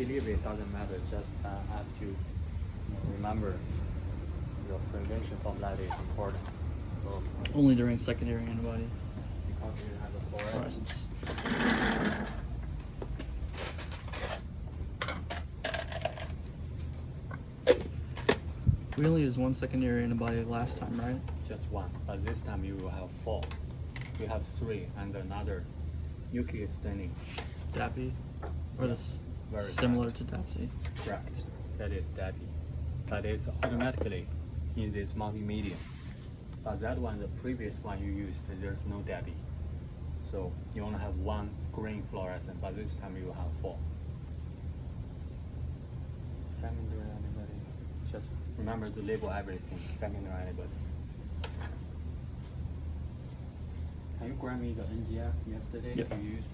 believe it doesn't matter. Just have to remember the prevention formula is important. So Only during secondary antibody because you have the fluorescence. fluorescence. We only used one secondary antibody last time, right? Just one, but this time you will have 4. You have 3 and another nuclear staining. DAPI? Or this Very similar to DAPI? Correct. That is DAPI. But it's automatically in this multimedia. But that one, the previous one you used, there's no DAPI. So you only have 1 green fluorescent, but this time you will have 4. Secondary antibody. Just remember to label everything. Secondary antibody. Can you grab me the NGS yesterday Yep. you used?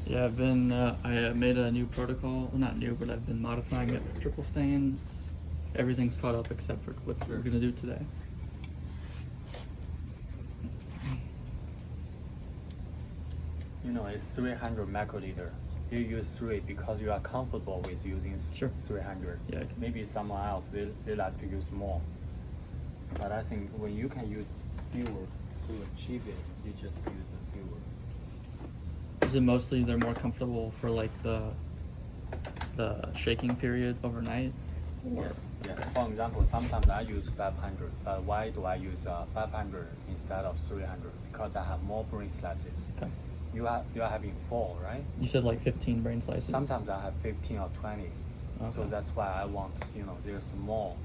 Yeah, I've been, I made a new protocol, well, not new, but I've been modifying it for triple stains. Everything's caught up except for what we're gonna do today. You know, it's 300 microliter. You use 3 because you are comfortable with using Sure. 300. Yeah. Maybe someone else, they like to use more. But I think when you can use fewer to achieve it, you just use the fewer. Is it mostly they're more comfortable for like the shaking period overnight? Or- Yes, yes. For example, sometimes I use 500, but why do I use 500 instead of 300? Because I have more brain slices. Okay. You are having 4, right? You said like 15 brain slices? Sometimes I have 15 or 20. So Okay. that's why I want, there's more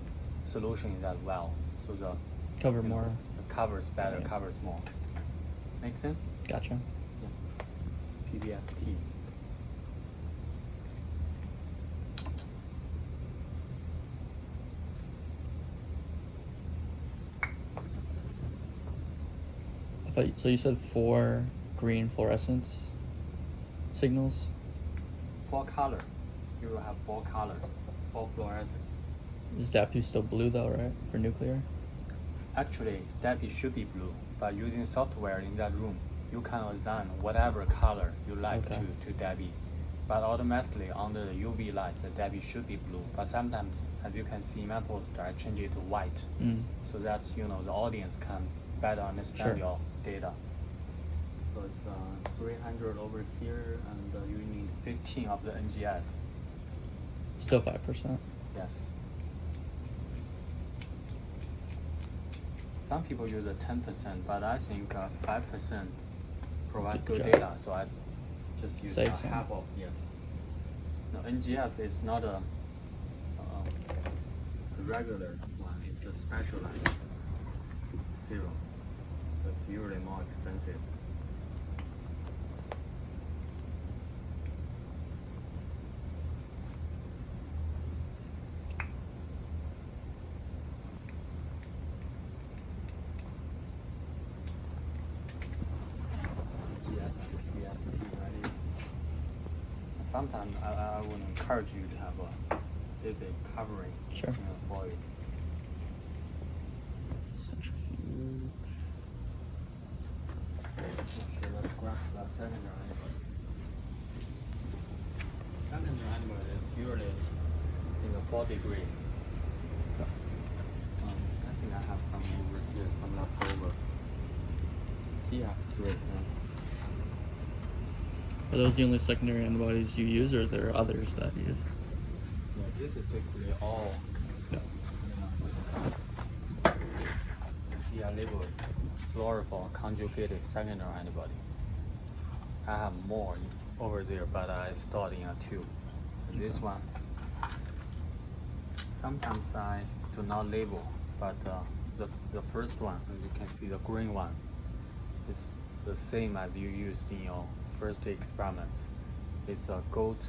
solution in that well. So the Cover more. it covers better, Right. covers more. Make sense? Gotcha. PBST. So you said 4 green fluorescence signals? 4 color. You will have 4 color, 4 fluorescence. Is DAPI still blue though, right? For nuclear? Actually, DAPI should be blue, but using software in that room, you can assign whatever color you like Okay. to DAPI. But automatically under the UV light, the DAPI should be blue. But sometimes, as you can see in my poster, I change it to white, so that the audience can better understand Sure. your data. So it's 300 over here, and you need 15 of the NGS. Still 5%. Yes. Some people use a 10%, but I think 5% provide Good good job. data, so I just use Save some. half of yes. No, NGS is not a regular one; it's a specialized serum, so it's usually more expensive. NGS and PBST ready. Sometimes I would encourage you to have a big covering Sure. for it. Centrifuge. Okay, let's grab the secondary antibody. Secondary antibody is usually in the 4 degree. I think I have some over here, some left over. See, I have 3. Are those the only secondary antibodies you use, or are there others that you use? Yeah, this is basically all. Yeah. See, I labeled fluorophore conjugated secondary antibody. I have more over there, but I stored in a tube. This one, sometimes I do not label, but the first one, as you can see, the green one, is the same as you used in your first experiments. It's a goat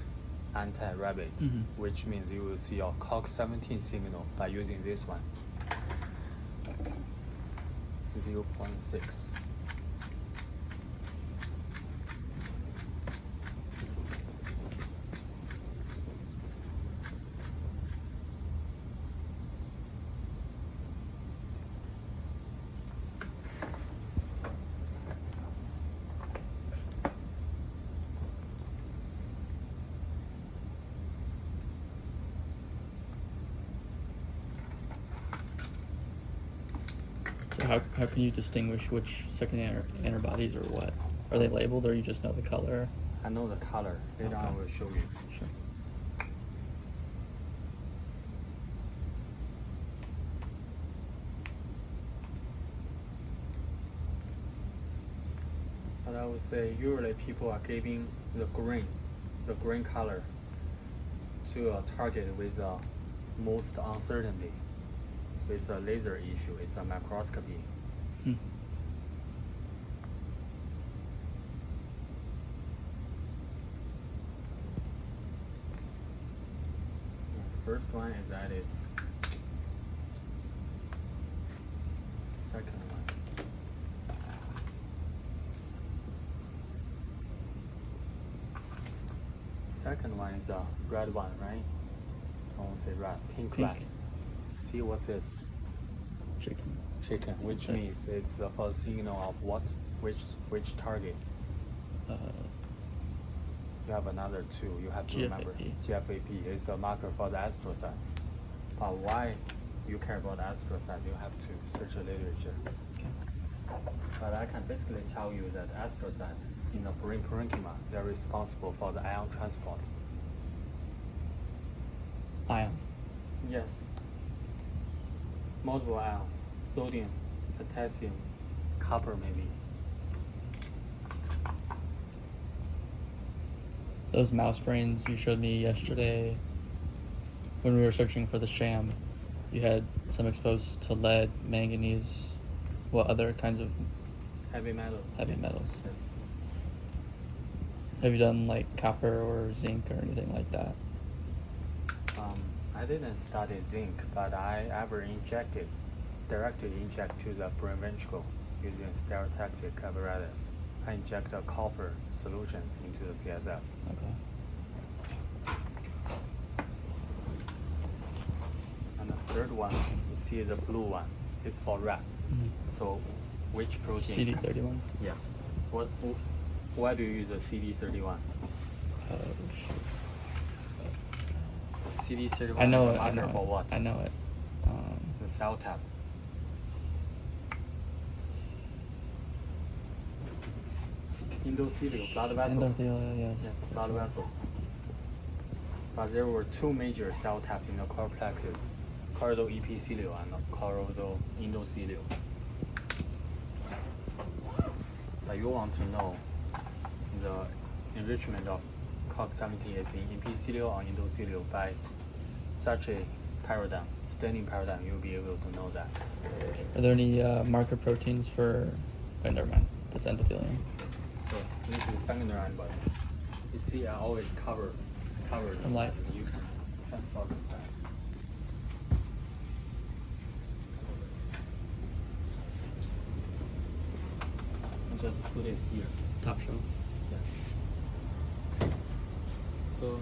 anti-rabbit, which means you will see your COX-17 signal by using this one. 0.6. So how can you distinguish which secondary antibodies are what? Are they labeled or you just know the color? I know the color. Later on I Okay. will show you. Sure. But I would say usually people are giving the green color to a target with most uncertainty. So it's a laser issue, it's a microscopy. Hmm. First one is added. Second one. Second one is a red one, right? I won't say red, pink Pink. red. See what's this? Chicken. Chicken, which Okay. means it's for the signal of what? Which target? You have another two. You have to remember. GFAP. GFAP is a marker for the astrocytes. But why you care about astrocytes? You have to search the literature. Okay. But I can basically tell you that astrocytes in the brain parenchyma, they're responsible for the ion transport. Ion. Yes. Multiple ions. Sodium, potassium, copper maybe. Those mouse brains you showed me yesterday when we were searching for the sham, you had some exposed to lead, manganese, what other kinds of Heavy metal. heavy Yes. metals? Yes. Have you done like copper or zinc or anything like that? I didn't study zinc, but I ever directly inject to the brain ventricle using stereotactic apparatus. I inject the copper solutions into the CSF. Okay. And the third one, you see the blue one, is for rat. So, which protein? CD31. Yes. Why do you use the CD31? CD31 I know is it. a I marker know for it. what? I know it. The cell type. Endothelial, blood vessels. Endothelial, yes. Yes, blood vessels. But there were two major cell types in the core plexus, choroidal epithelial and choroidal endothelial. But you want to know the enrichment of COX-17 is in epithelial or endothelial by such a paradigm, standing paradigm, you'll be able to know that. Are there any marker proteins for? Oh, never mind. That's endothelium. So this is secondary antibody. You see, I always cover The light. and you can transfer it back. And just put it here. Top shelf. Yes. So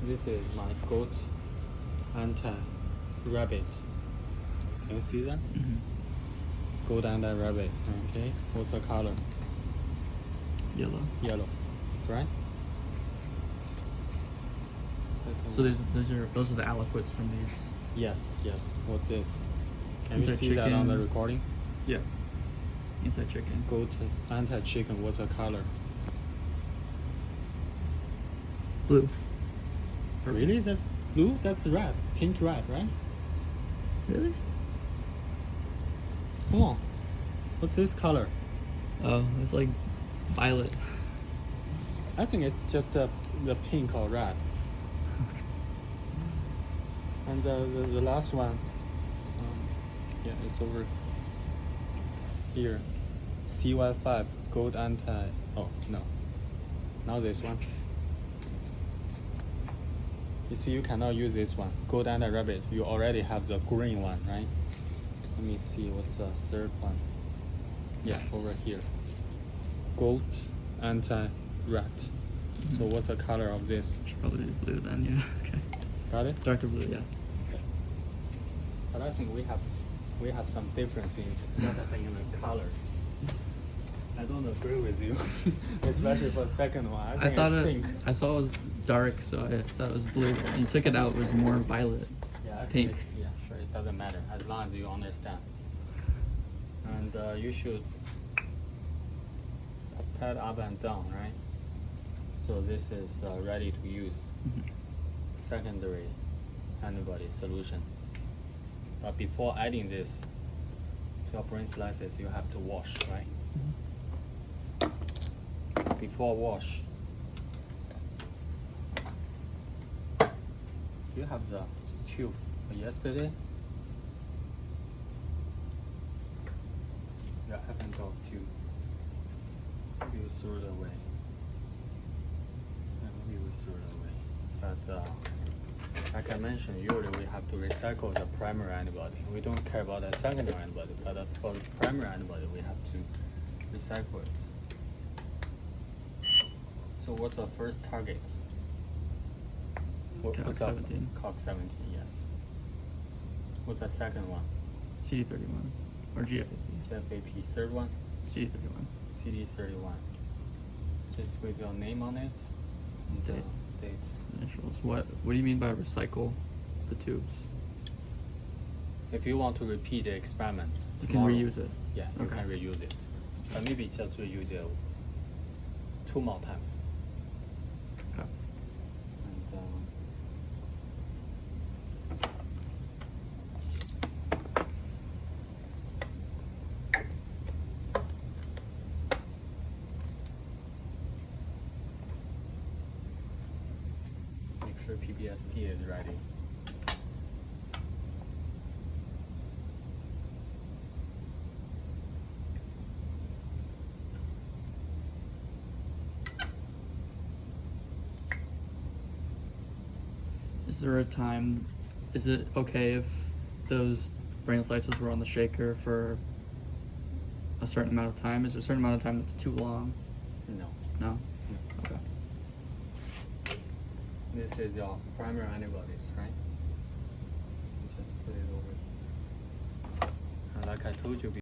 this is my goat anti-rabbit. Can you see that? Mm-hmm. Goat anti-rabbit. Okay. What's the color? Yellow. Yellow. That's right. Second So one. those are the aliquots from these. Yes. What's this? Can you see that on the Anti-chicken. recording? Yeah. Anti-chicken. Goat anti-chicken. What's the color? Blue. Really? That's blue? That's red. Pink red, right? Really? Come on. What's this color? Oh, it's like violet. I think it's just the pink or red. And the last one, yeah, it's over here. CY5 gold anti. Oh no, now this one. You see, you cannot use this one. Gold anti-rabbit. You already have the green one, right? Let me see what's the third one. Yeah, over here. Gold anti-rat. So what's the color of this? Should probably be blue then, yeah. Okay. Got it? Darker blue, yeah. But I think we have some difference in the color. I don't agree with you, especially for the second one. I think it's pink. I saw it was dark, so I thought it was blue. You took it out, it was more violet. Yeah, I think Pink. it's, yeah, sure, it's It doesn't matter as long as you understand. And you should pad up and down, right? So this is ready to use secondary antibody solution. But before adding this to your brain slices, you have to wash, right? Before wash, do you have the tube yesterday? You haven't got tube. You threw it away. Maybe we threw it away. But like I mentioned, usually we have to recycle the primary antibody. We don't care about the secondary antibody, but for the primary antibody, we have to recycle it. So what's the first target? COX-17. COX-17, yes. What's the second one? CD31 or GFAP. GFAP. Third one? CD31. CD31. Just with your name on it and Date. Dates. Initials. What do you mean by recycle the tubes? If you want to repeat the experiments, You can tomorrow, reuse it. Yeah, you Okay. can reuse it. But maybe just reuse it 2 more times. Okay. And, make sure PBST is ready. Is there a time? Is it okay if those brain slices were on the shaker for a certain amount of time? Is there a certain amount of time that's too long? No. No. Okay. This is your primary antibodies, right? Just put it over. And like I told you before,